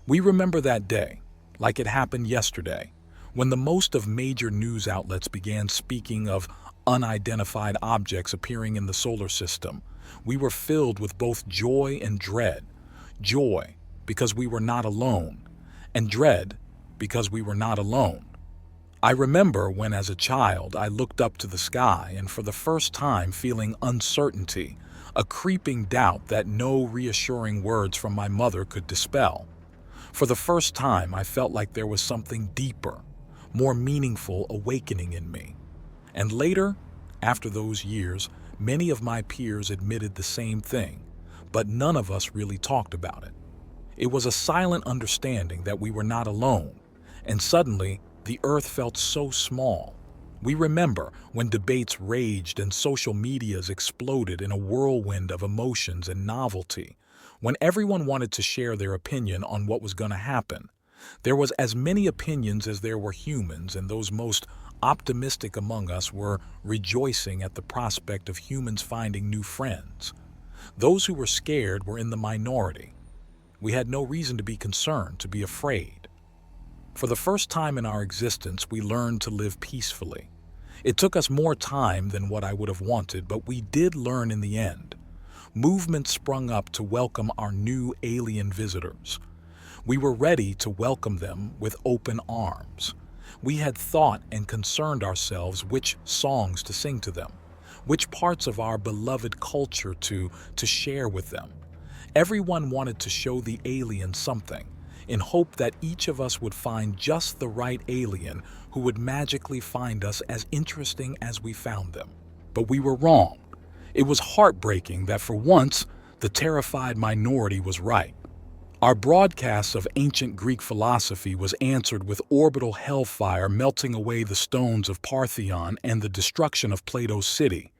We remember that day, like it happened yesterday, when the most of major news outlets began speaking of unidentified objects appearing in the solar system. We were filled with both joy and dread. Joy, because we were not alone, and dread, because we were not alone. I remember when, as a child, I looked up to the sky and for the first time feeling uncertainty, a creeping doubt that no reassuring words from my mother could dispel. For the first time, I felt like there was something deeper, more meaningful awakening in me. And later, after those years, many of my peers admitted the same thing, but none of us really talked about it. It was a silent understanding that we were not alone, and suddenly, the earth felt so small. We remember when debates raged and social medias exploded in a whirlwind of emotions and novelty, when everyone wanted to share their opinion on what was going to happen. There was as many opinions as there were humans, and those most optimistic among us were rejoicing at the prospect of humans finding new friends. Those who were scared were in the minority. We had no reason to be concerned, to be afraid. For the first time in our existence, we learned to live peacefully. It took us more time than what I would have wanted, but we did learn in the end. Movements sprung up to welcome our new alien visitors. We were ready to welcome them with open arms. We had thought and concerned ourselves which songs to sing to them, which parts of our beloved culture to share with them. Everyone wanted to show the alien something, in hope that each of us would find just the right alien who would magically find us as interesting as we found them. But we were wrong. It was heartbreaking that for once, the terrified minority was right. Our broadcasts of ancient Greek philosophy was answered with orbital hellfire melting away the stones of Parthenon and the destruction of Plato's city.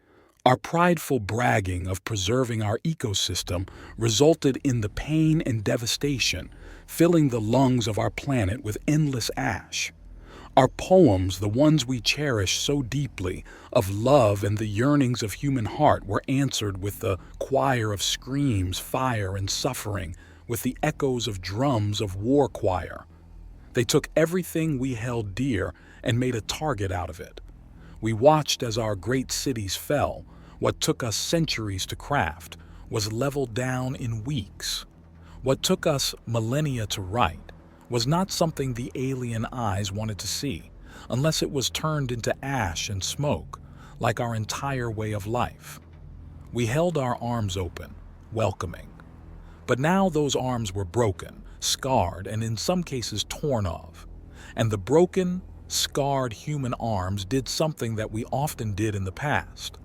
Our prideful bragging of preserving our ecosystem resulted in the pain and devastation, filling the lungs of our planet with endless ash. Our poems, the ones we cherish so deeply, of love and the yearnings of human heart, were answered with the choir of screams, fire, and suffering, with the echoes of drums of war choir. They took everything we held dear and made a target out of it. We watched as our great cities fell. What took us centuries to craft was leveled down in weeks. What took us millennia to write was not something the alien eyes wanted to see, unless it was turned into ash and smoke, like our entire way of life. We held our arms open, welcoming. But now those arms were broken, scarred, and in some cases torn off. And the broken, scarred human arms did something that we often did in the past.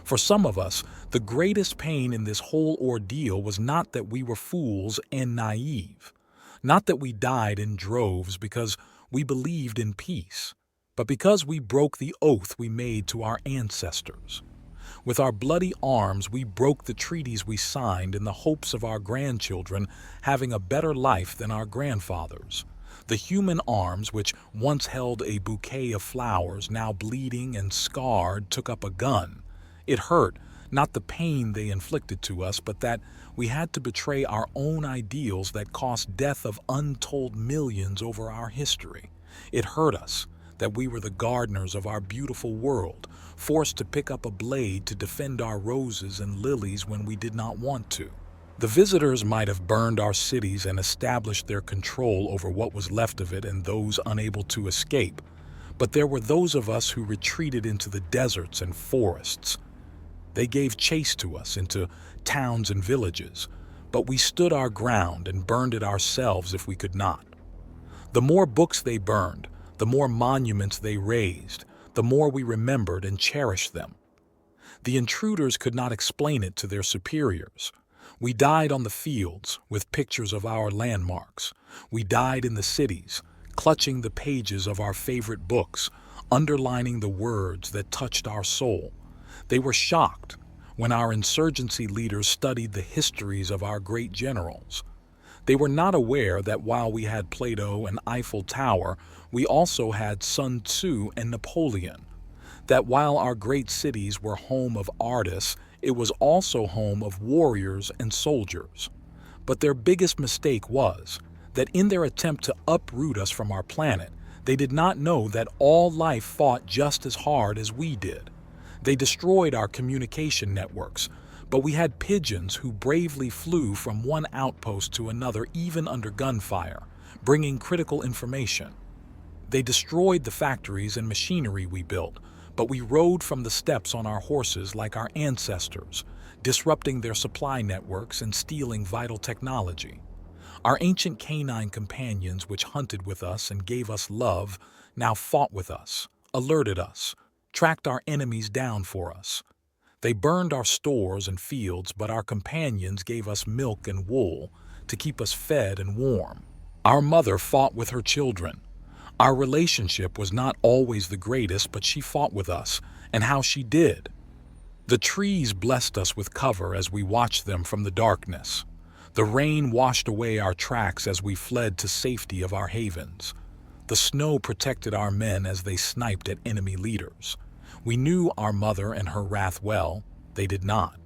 For some of us, the greatest pain in this whole ordeal was not that we were fools and naive, not that we died in droves because we believed in peace, but because we broke the oath we made to our ancestors. With our bloody arms, we broke the treaties we signed in the hopes of our grandchildren having a better life than our grandfathers. The human arms, which once held a bouquet of flowers, now bleeding and scarred, took up a gun. It hurt, not the pain they inflicted to us, but that we had to betray our own ideals that cost death of untold millions over our history. It hurt us that we were the gardeners of our beautiful world, forced to pick up a blade to defend our roses and lilies when we did not want to. The visitors might have burned our cities and established their control over what was left of it and those unable to escape, but there were those of us who retreated into the deserts and forests. They gave chase to us into towns and villages, but we stood our ground and burned it ourselves if we could not. The more books they burned, the more monuments they razed, the more we remembered and cherished them. The intruders could not explain it to their superiors. We died on the fields with pictures of our landmarks. We died in the cities, clutching the pages of our favorite books, underlining the words that touched our soul. They were shocked when our insurgency leaders studied the histories of our great generals. They were not aware that while we had Plato and Eiffel Tower, we also had Sun Tzu and Napoleon. That while our great cities were home of artists, it was also home of warriors and soldiers. But their biggest mistake was that in their attempt to uproot us from our planet, they did not know that all life fought just as hard as we did. They destroyed our communication networks, but we had pigeons who bravely flew from one outpost to another even under gunfire, bringing critical information. They destroyed the factories and machinery we built, but we rode from the steppes on our horses like our ancestors, disrupting their supply networks and stealing vital technology. Our ancient canine companions, which hunted with us and gave us love, now fought with us, alerted us, tracked our enemies down for us. They burned our stores and fields, but our companions gave us milk and wool to keep us fed and warm. Our mother fought with her children. Our relationship was not always the greatest, but she fought with us, and how she did. The trees blessed us with cover as we watched them from the darkness. The rain washed away our tracks as we fled to safety of our havens. The snow protected our men as they sniped at enemy leaders. We knew our mother and her wrath well. They did not.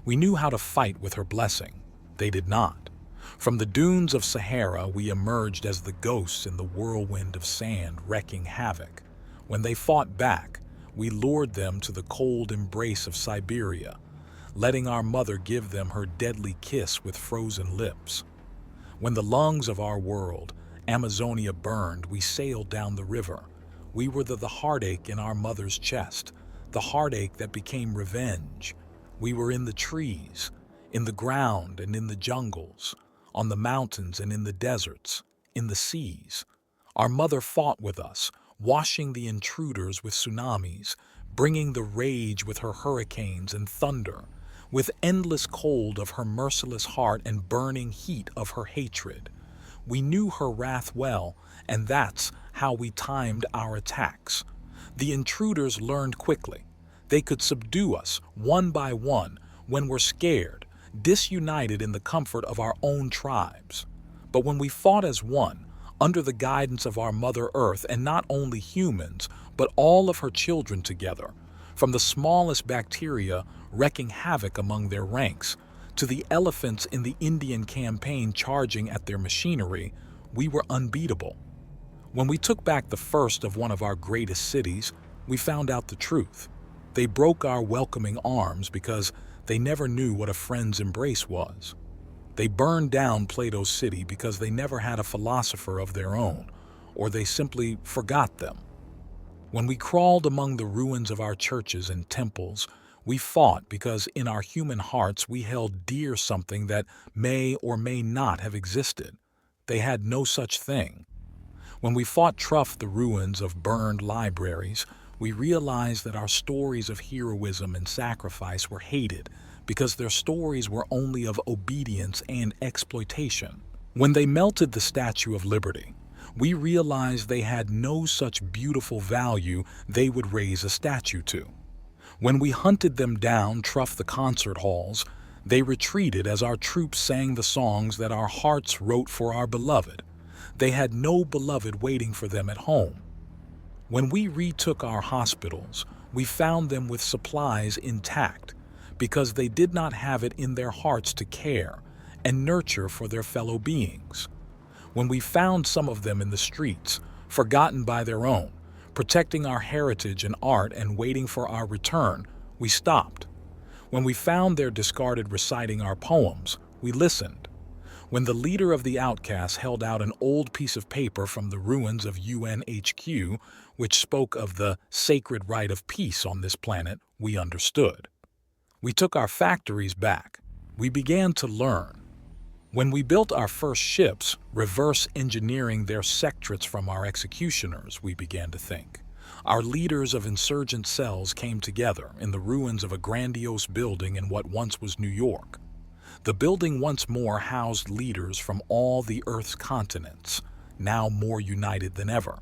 We knew how to fight with her blessing. They did not. From the dunes of Sahara, we emerged as the ghosts in the whirlwind of sand wreaking havoc. When they fought back, we lured them to the cold embrace of Siberia, letting our mother give them her deadly kiss with frozen lips. When the lungs of our world, Amazonia, burned, we sailed down the river. We were the heartache in our mother's chest, the heartache that became revenge. We were in the trees, in the ground and in the jungles, on the mountains and in the deserts, in the seas. Our mother fought with us, washing the intruders with tsunamis, bringing the rage with her hurricanes and thunder, with endless cold of her merciless heart and burning heat of her hatred. We knew her wrath well, and that's how we timed our attacks. The intruders learned quickly. They could subdue us one by one when we're scared, disunited in the comfort of our own tribes. But when we fought as one, under the guidance of our Mother Earth, and not only humans, but all of her children together, from the smallest bacteria wreaking havoc among their ranks, to the elephants in the Indian campaign charging at their machinery, we were unbeatable. When we took back the first of one of our greatest cities, we found out the truth. They broke our welcoming arms because they never knew what a friend's embrace was. They burned down Plato's city because they never had a philosopher of their own, or they simply forgot them. When we crawled among the ruins of our churches and temples, we fought because in our human hearts we held dear something that may or may not have existed. They had no such thing. When we fought trough the ruins of burned libraries, we realized that our stories of heroism and sacrifice were hated because their stories were only of obedience and exploitation. When they melted the Statue of Liberty, we realized they had no such beautiful value they would raise a statue to. When we hunted them down trough the concert halls, they retreated as our troops sang the songs that our hearts wrote for our beloved. They had no beloved waiting for them at home. When we retook our hospitals, we found them with supplies intact because they did not have it in their hearts to care and nurture for their fellow beings. When we found some of them in the streets, forgotten by their own, protecting our heritage and art and waiting for our return, we stopped. When we found their discarded reciting our poems, we listened. When the leader of the outcasts held out an old piece of paper from the ruins of UNHQ, which spoke of the sacred right of peace on this planet, we understood. We took our factories back. We began to learn. When we built our first ships, reverse engineering their secrets from our executioners, we began to think. Our leaders of insurgent cells came together in the ruins of a grandiose building in what once was New York. The building once more housed leaders from all the Earth's continents, now more united than ever.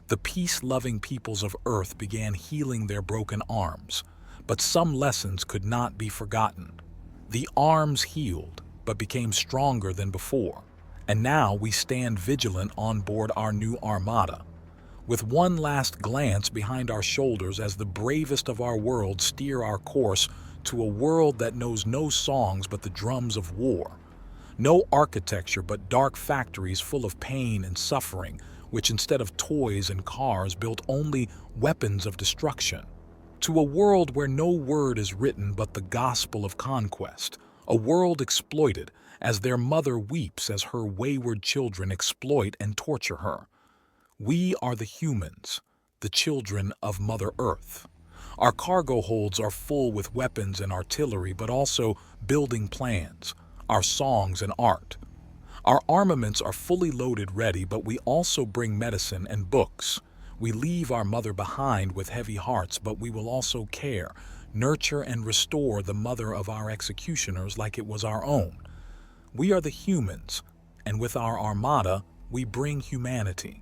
The peace-loving peoples of Earth began healing their broken arms, but some lessons could not be forgotten. The arms healed, but became stronger than before, and now we stand vigilant on board our new armada. With one last glance behind our shoulders as the bravest of our world steer our course to a world that knows no songs but the drums of war, No architecture but dark factories full of pain and suffering, which instead of toys and cars built only weapons of destruction. To a world where no word is written but the gospel of conquest, a world exploited as their mother weeps as her wayward children exploit and torture her. We are the humans, the children of Mother Earth. Our cargo holds are full with weapons and artillery, but also building plans, our songs and art. Our armaments are fully loaded ready, but we also bring medicine and books. We leave our mother behind with heavy hearts, but we will also care, nurture and restore the mother of our executioners like it was our own. We are the humans, and with our armada, we bring humanity.